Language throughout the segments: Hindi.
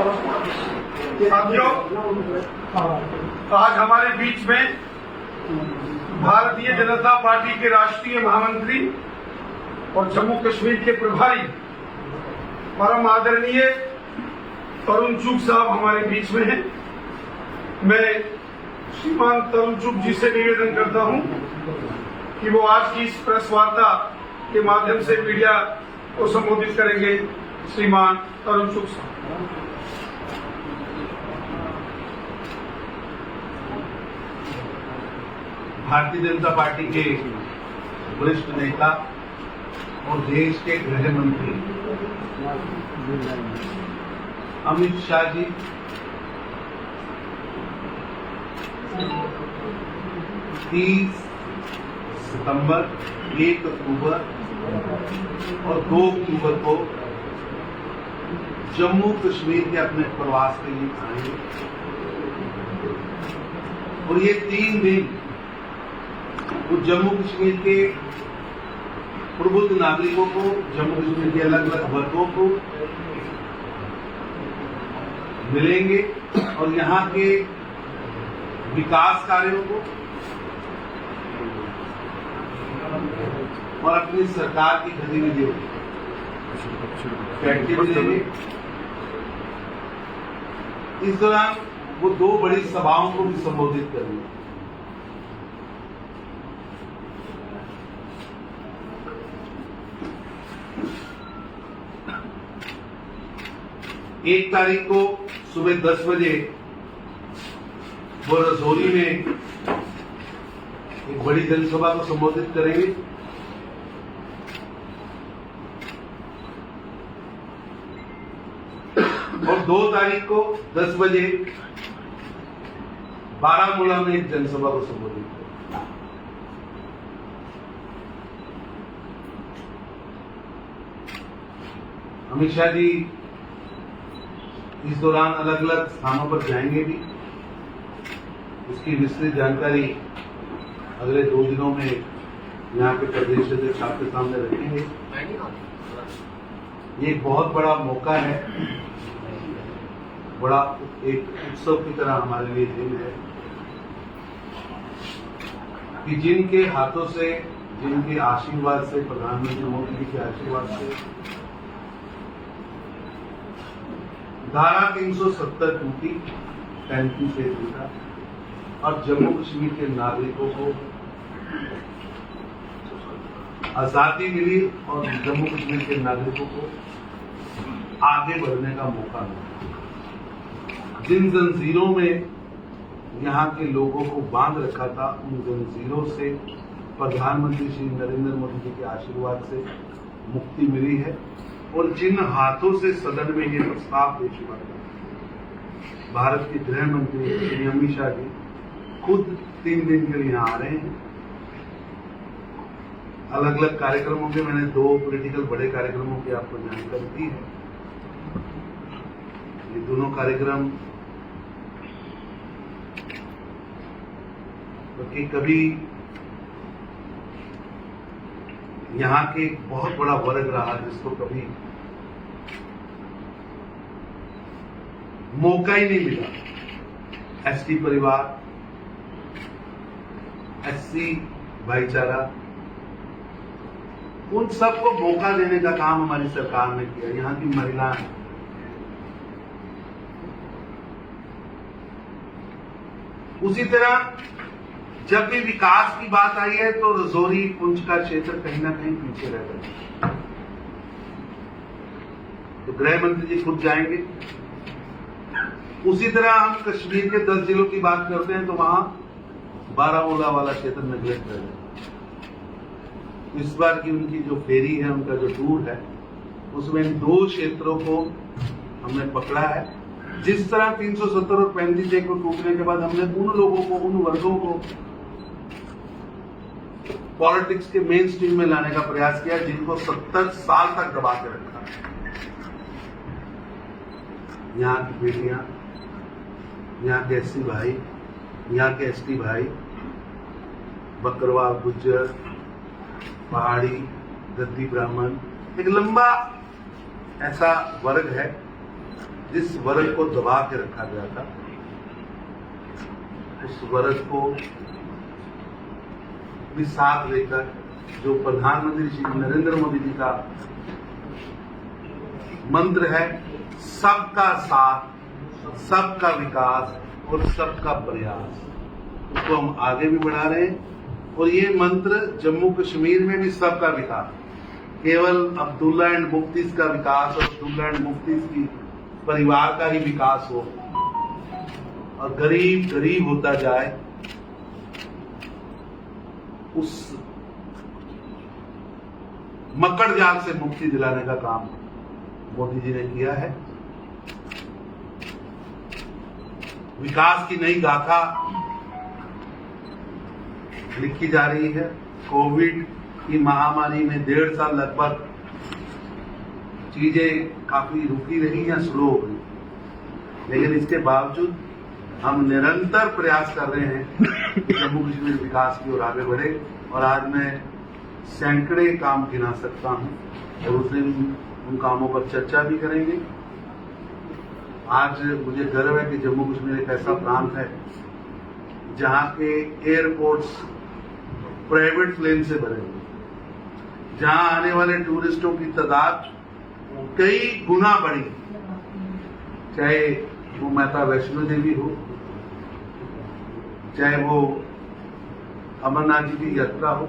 साथियों, आज हमारे बीच में भारतीय जनता पार्टी के राष्ट्रीय महामंत्री और जम्मू कश्मीर के प्रभारी परम आदरणीय तरुण चुग साहब हमारे बीच में हैं। मैं श्रीमान तरुण चुग जी से निवेदन करता हूं कि वो आज की इस प्रेस वार्ता के माध्यम से मीडिया को संबोधित करेंगे। श्रीमान तरुण चुग साहब। भारतीय जनता पार्टी के वरिष्ठ नेता और देश के गृह मंत्री अमित शाह जी सितंबर, 1 अक्टूबर और 2 अक्टूबर को जम्मू कश्मीर के अपने प्रवास के लिए आएंगे और ये 3 दिन वो जम्मू कश्मीर के प्रबुद्ध नागरिकों को, जम्मू कश्मीर के अलग अलग वर्गों को मिलेंगे और यहाँ के विकास कार्यों को और अपनी सरकार की गतिविधियों को देंगे। इस दौरान वो 2 बड़ी सभाओं को भी संबोधित करेंगे। एक तारीख को सुबह 10 बजे वो रजौरी में एक बड़ी जनसभा को संबोधित करेंगे और 2 तारीख को 10 बजे बारामूला में एक जनसभा को संबोधित करेंगे। अमित शाह जी इस दौरान अलग अलग स्थानों पर जाएंगे भी। उसकी विस्तृत जानकारी अगले 2 दिनों में यहाँ के प्रदेश अध्यक्ष आपके सामने रखेंगे। ये एक बहुत बड़ा मौका है, बड़ा एक उत्सव की तरह हमारे लिए दिन है कि जिनके हाथों से, जिनके आशीर्वाद से, प्रधानमंत्री मोदी जी के आशीर्वाद से धारा 370 टूटी, 35 से टूटा और जम्मू कश्मीर के नागरिकों को आजादी मिली और जम्मू कश्मीर के नागरिकों को आगे बढ़ने का मौका मिला। जिन जंजीरों में यहाँ के लोगों को बांध रखा था, उन जंजीरों से प्रधानमंत्री श्री नरेंद्र मोदी जी के आशीर्वाद से मुक्ति मिली है और जिन हाथों से सदन में ये प्रस्ताव पेश हुआ था, भारत के गृह मंत्री श्री अमित शाह जी खुद 3 दिन के लिए यहाँ आ रहे हैं। अलग अलग कार्यक्रमों के मैंने 2 पॉलिटिकल बड़े कार्यक्रमों की आपको जानकारी दी है। ये दोनों कार्यक्रम क्योंकि कभी यहाँ के एक बहुत बड़ा वर्ग रहा जिसको कभी मौका ही नहीं मिला। एसटी परिवार, एससी भाईचारा, उन सबको मौका देने का काम हमारी सरकार ने किया। यहाँ की महिलाएं, उसी तरह जब भी विकास की बात आई है तो रजौरी पुंछ का क्षेत्र कहीं ना कहीं पीछे रह गया। तो गृह मंत्री जी खुद जाएंगे। उसी तरह हम कश्मीर के 10 जिलों की बात करते हैं तो वहां बारामूला वाला क्षेत्र नेग्लेक्ट कर जाए। इस बार की उनकी जो फेरी है, उनका जो टूर है, उसमें इन 2 क्षेत्रों को हमने पकड़ा है। जिस तरह 370 और 35 को टूटने के बाद हमने उन लोगों को, उन वर्गों को पॉलिटिक्स के मेन स्ट्रीम में लाने का प्रयास किया जिनको 70 साल तक दबा के रखा। यहाँ की बेटियां, यहाँ के एससी भाई, यहाँ के एसटी भाई, बकरवा, गुज्जर, पहाड़ी, गद्दी ब्राह्मण, एक लंबा ऐसा वर्ग है जिस वर्ग को दबा के रखा गया था, उस वर्ग को भी साथ लेकर जो प्रधानमंत्री श्री नरेंद्र मोदी जी का मंत्र है, सबका साथ, सबका विकास और सबका प्रयास, उसको हम आगे भी बढ़ा रहे हैं। और ये मंत्र जम्मू कश्मीर में भी सबका विकास, केवल अब्दुल्ला एंड मुफ्तीज का विकास और अब्दुल्ला एंड मुफ्तीज की परिवार का ही विकास हो और गरीब गरीब होता जाए, उस मकड़ जाल से मुक्ति दिलाने का काम मोदी जी ने किया है। विकास की नई गाथा लिखी जा रही है। कोविड की महामारी में 1.5 साल लगभग चीजें काफी रुकी रही या स्लो हो गई, लेकिन इसके बावजूद हम निरंतर प्रयास कर रहे हैं कि जम्मू कश्मीर विकास की ओर आगे बढ़े। और आज मैं सैकड़े काम गिना सकता हूं और उस दिन उन कामों पर चर्चा भी करेंगे। आज मुझे गर्व है कि जम्मू कश्मीर एक ऐसा प्रांत है जहां के एयरपोर्ट्स प्राइवेट प्लेन से भरे हुए, जहां आने वाले टूरिस्टों की तादाद कई गुना बढ़ी, चाहे वो माता वैष्णो देवी हो, चाहे वो अमरनाथ जी की यात्रा हो,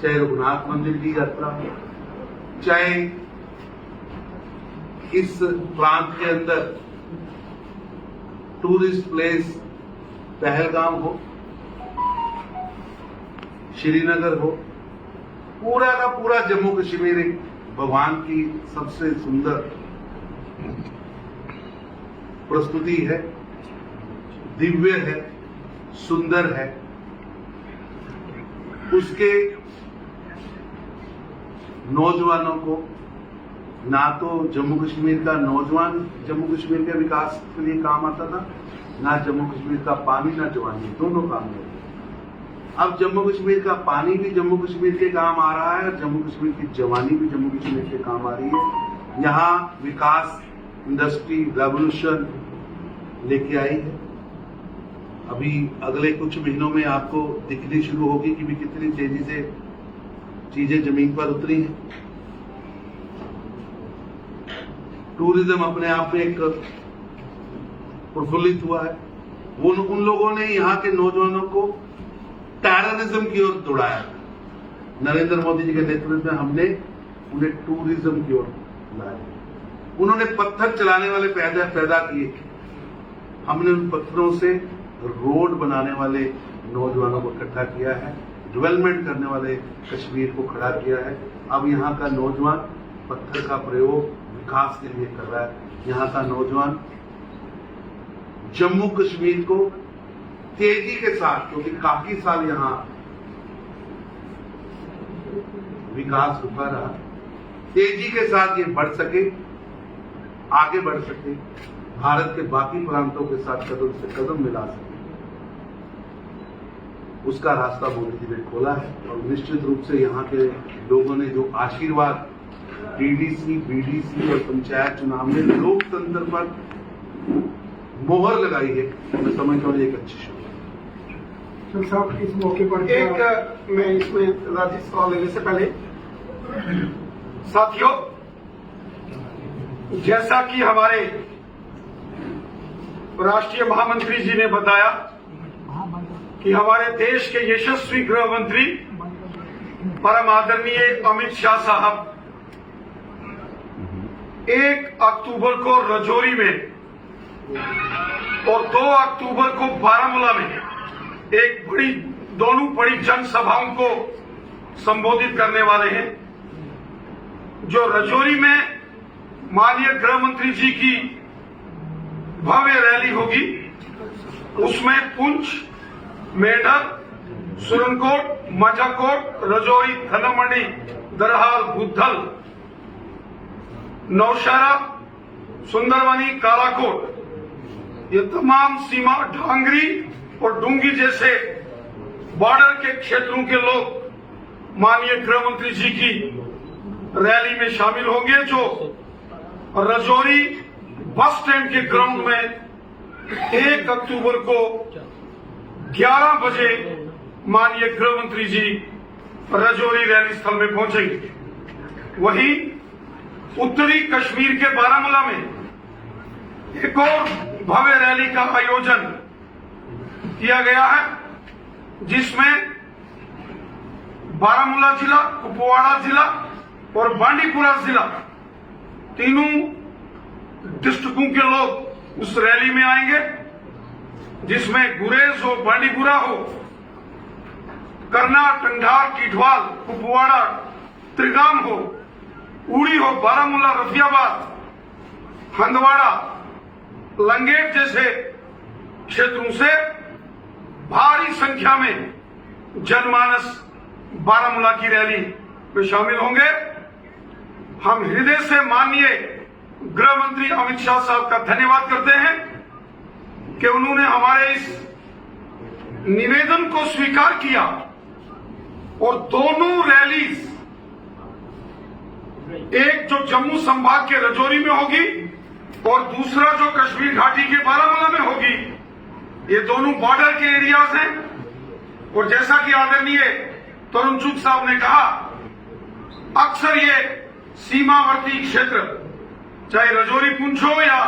चाहे रघुनाथ मंदिर की यात्रा हो, चाहे इस प्रांत के अंदर टूरिस्ट प्लेस पहलगाम हो, श्रीनगर हो, पूरा का पूरा जम्मू कश्मीर एक भगवान की सबसे सुंदर प्रस्तुति है, दिव्य है, सुंदर है। उसके नौजवानों को ना तो जम्मू कश्मीर का नौजवान जम्मू कश्मीर के विकास के लिए काम आता था, ना जम्मू कश्मीर का पानी ना जवानी, दोनों काम में। अब जम्मू कश्मीर का पानी भी जम्मू कश्मीर के काम आ रहा है और जम्मू कश्मीर की जवानी भी जम्मू कश्मीर के काम आ रही है। यहाँ विकास, इंडस्ट्री रेवोल्यूशन लेके आई है। अभी अगले कुछ महीनों में आपको दिखनी शुरू होगी कि भी कितनी तेजी से चीजें जमीन पर उतरी हैं। टूरिज्म अपने आप में एक प्रफुल्लित हुआ है। उन लोगों ने यहाँ के नौजवानों को टेररिज्म की ओर दौड़ाया। नरेंद्र मोदी जी के नेतृत्व में हमने उन्हें टूरिज्म की ओर लाया। उन्होंने पत्थर चलाने वाले पैदा किए, हमने उन पत्थरों से रोड बनाने वाले नौजवानों को इकट्ठा किया है, डेवलपमेंट करने वाले कश्मीर को खड़ा किया है। अब यहाँ का नौजवान पत्थर का प्रयोग विकास के लिए कर रहा है। यहाँ का नौजवान जम्मू कश्मीर को तेजी के साथ, क्योंकि काफी साल यहाँ विकास रुका रहा, तेजी के साथ ये बढ़ सके, आगे बढ़ सके, भारत के बाकी प्रांतों के साथ कदम से कदम मिला सके, उसका रास्ता मोदी जी ने खोला है। और निश्चित रूप से यहाँ के लोगों ने जो आशीर्वाद डीडीसी, बीडीसी और पंचायत चुनाव में लोकतंत्र पर मोहर लगाई है, मैं समझता हूँ एक अच्छी शुरुआत। साहब, इस मौके पर मैं इसमें राजेश सवाल लेने से पहले, साथियों, जैसा कि हमारे राष्ट्रीय महामंत्री जी ने बताया कि हमारे देश के यशस्वी गृह मंत्री परम आदरणीय अमित शाह साहब 1 अक्टूबर को रजौरी में और 2 अक्टूबर को बारामूला में दोनों बड़ी जनसभाओं को संबोधित करने वाले हैं। जो रजौरी में माननीय गृह मंत्री जी की भव्य रैली होगी, उसमें पुंछ, मेढक, सुरनकोट, मजाकोट, रजौरी, धनमंडी, दरहाल, बुद्धल, नौशहरा, सुंदरबनी, कालाकोट, ये तमाम सीमा, ढांगरी और डूंगी जैसे बॉर्डर के क्षेत्रों के लोग माननीय गृह मंत्री जी की रैली में शामिल होंगे, जो रजौरी, बस स्टैंड के ग्राउंड में 1 अक्टूबर को 11 बजे माननीय गृह मंत्री जी राजौरी रैली स्थल में पहुंचेंगे। वहीं उत्तरी कश्मीर के बारामूला में एक और भव्य रैली का आयोजन किया गया है, जिसमें बारामूला जिला, कुपवाड़ा जिला और बांडीपुरा जिला तीनों डिस्ट्रिक्टों के लोग उस रैली में आएंगे, जिसमें गुरेज हो, बांडीपुरा हो, करनाल, टंगधार, किठवाल, कुपवाड़ा, त्रिगाम हो, उड़ी हो, बारामूला, रफियाबाद, हंदवाड़ा, लंगेट जैसे क्षेत्रों से भारी संख्या में जनमानस बारामूला की रैली में शामिल होंगे। हम हृदय से माननीय गृह मंत्री अमित शाह साहब का धन्यवाद करते हैं कि उन्होंने हमारे इस निवेदन को स्वीकार किया और दोनों रैलीज, एक जो जम्मू संभाग के राजौरी में होगी और दूसरा जो कश्मीर घाटी के बारामूला में होगी, ये दोनों बॉर्डर के एरियाज हैं। और जैसा कि आदरणीय तरुण चुग साहब ने कहा, अक्सर ये सीमावर्ती क्षेत्र, चाहे राजौरी पुंछ हो या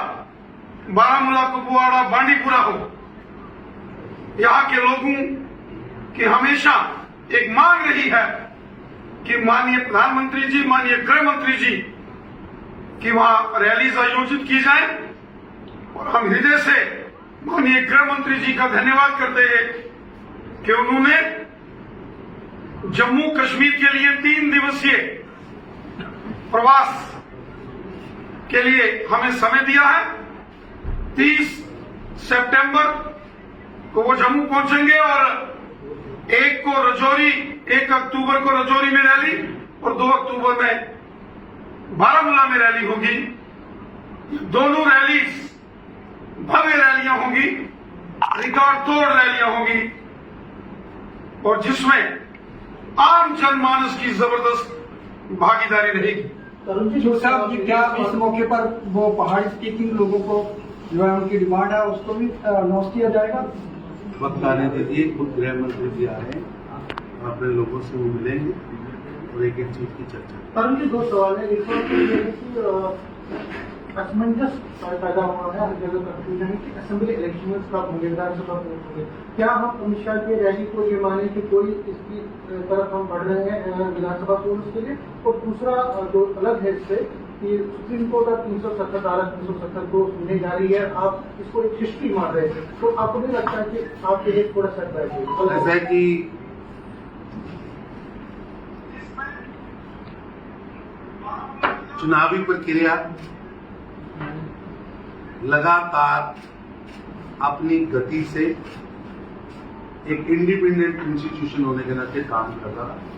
बारामूला, कुपवाड़ा, बांडीपुरा हो, यहां के लोगों की हमेशा एक मांग रही है कि माननीय प्रधानमंत्री जी, माननीय गृह मंत्री जी कि वहां रैलीज आयोजित की जाए। और हम हृदय से माननीय गृह मंत्री जी का धन्यवाद करते हैं कि उन्होंने जम्मू कश्मीर के लिए 3 दिवसीय प्रवास के लिए हमें समय दिया है। 30 सितंबर को वो जम्मू पहुंचेंगे और 1 को राजौरी, 1 अक्टूबर को राजौरी में रैली और 2 अक्टूबर में बारामूला में रैली होगी। दोनों रैलीज भव्य रैलियां होंगी, रिकॉर्ड तोड़ रैलियां होंगी और जिसमें आम जनमानस की जबरदस्त भागीदारी रहेगी। तरुण जी साहब, ये क्या इस मौके पर वो पहाड़ी स्पीकिंग लोगों को जो है उनकी डिमांड है उसको भी अनाउंस किया जाएगा? वक्त आने दीजिए, खुद गृह मंत्री जी आ रहे हैं, अपने लोगों से वो मिलेंगे और एक एक चीज की चर्चा। तरुण जी, 2 सवाल है। एक सवाल तो ये है कि असमंजस पैदा हुआ है, हर जगह कंफ्यूजन है कि असेंबली इलेक्शन कब होंगे, विधानसभा कब होंगे। क्या हम अमित शाह की रैली को ये माने कि कोई इसकी तरफ हम बढ़ रहे हैं विधानसभा चुनाव के लिए? और दूसरा जो अलग है इससे कि सुप्रीम कोर्ट अब 370 धारा 370 को सुनने जा रही है, आप इसको एक हिस्ट्री मान रहे हैं, तो आपको नहीं लगता है कि आपके लिए थोड़ा सेटबैक है? ऐसा है कि चुनावी प्रक्रिया लगातार अपनी गति से एक इंडिपेंडेंट इंस्टीट्यूशन होने के नाते काम कर रहा है।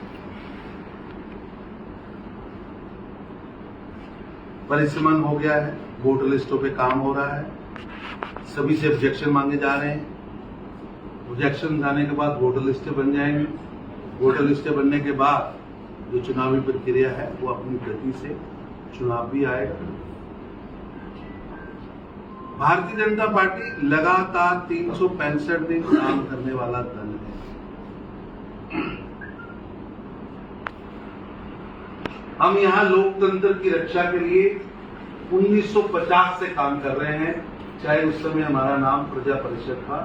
परिसीमन हो गया है, वोटर लिस्टों पे काम हो रहा है, सभी से ऑब्जेक्शन मांगे जा रहे हैं। ऑब्जेक्शन जाने के बाद वोटर लिस्टें बन जाएंगी। वोटर लिस्टें बनने के बाद जो चुनावी प्रक्रिया है वो अपनी गति से चुनाव भी आएगा। भारतीय जनता पार्टी लगातार 365 दिन काम करने वाला दल है। हम यहाँ लोकतंत्र की रक्षा के लिए 1950 से काम कर रहे हैं, चाहे उस समय हमारा नाम प्रजा परिषद था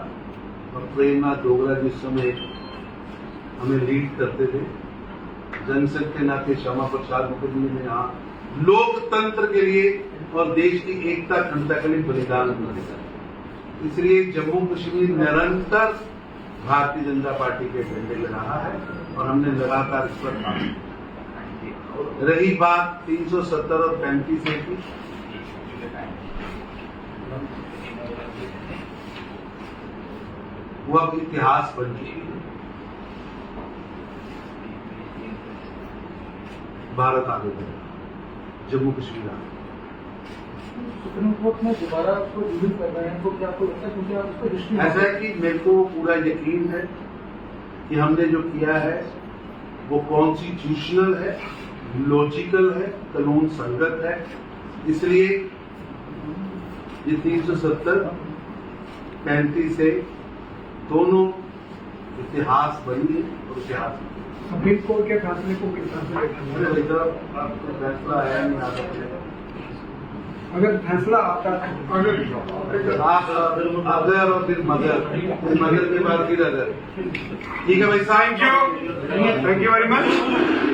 और प्रेमनाथ डोगरा जिस समय हमें लीड करते थे। जनसंघ के नाते श्यामा प्रसाद मुखर्जी ने यहाँ लोकतंत्र के लिए और देश की एकता अखंडता के लिए बलिदान दिया। इसलिए जम्मू कश्मीर निरंतर भारतीय जनता पार्टी के झंडे ले रहा है और हमने लगातार इस पर काम किया। रही बात 370 और 35 की, वो अब इतिहास बन चुकी है। भारत आगे बढ़ेगा, जम्मू कश्मीर आगे। सुप्रीम कोर्ट में दोबारा उसको रिव्यू कर रहे हैं, तो क्या आपको लगता है, क्योंकि आप उसको हिस्ट्री ऐसा है कि मेरे को पूरा यकीन है कि हमने जो किया है वो कॉन्स्टिट्यूशनल है, लॉजिकल है, कानून संगत है। इसलिए ये 370 35 से दोनों इतिहास बनी और इतिहास सुप्रीम कोर्ट के फैसले को किस तरह से देखना है? आपको फैसला आया नहीं आ सकता। अगर फैसला आता है, अगर और फिर मगर के बाद फिर अगर। ठीक है भाई, थैंक यू वेरी मच।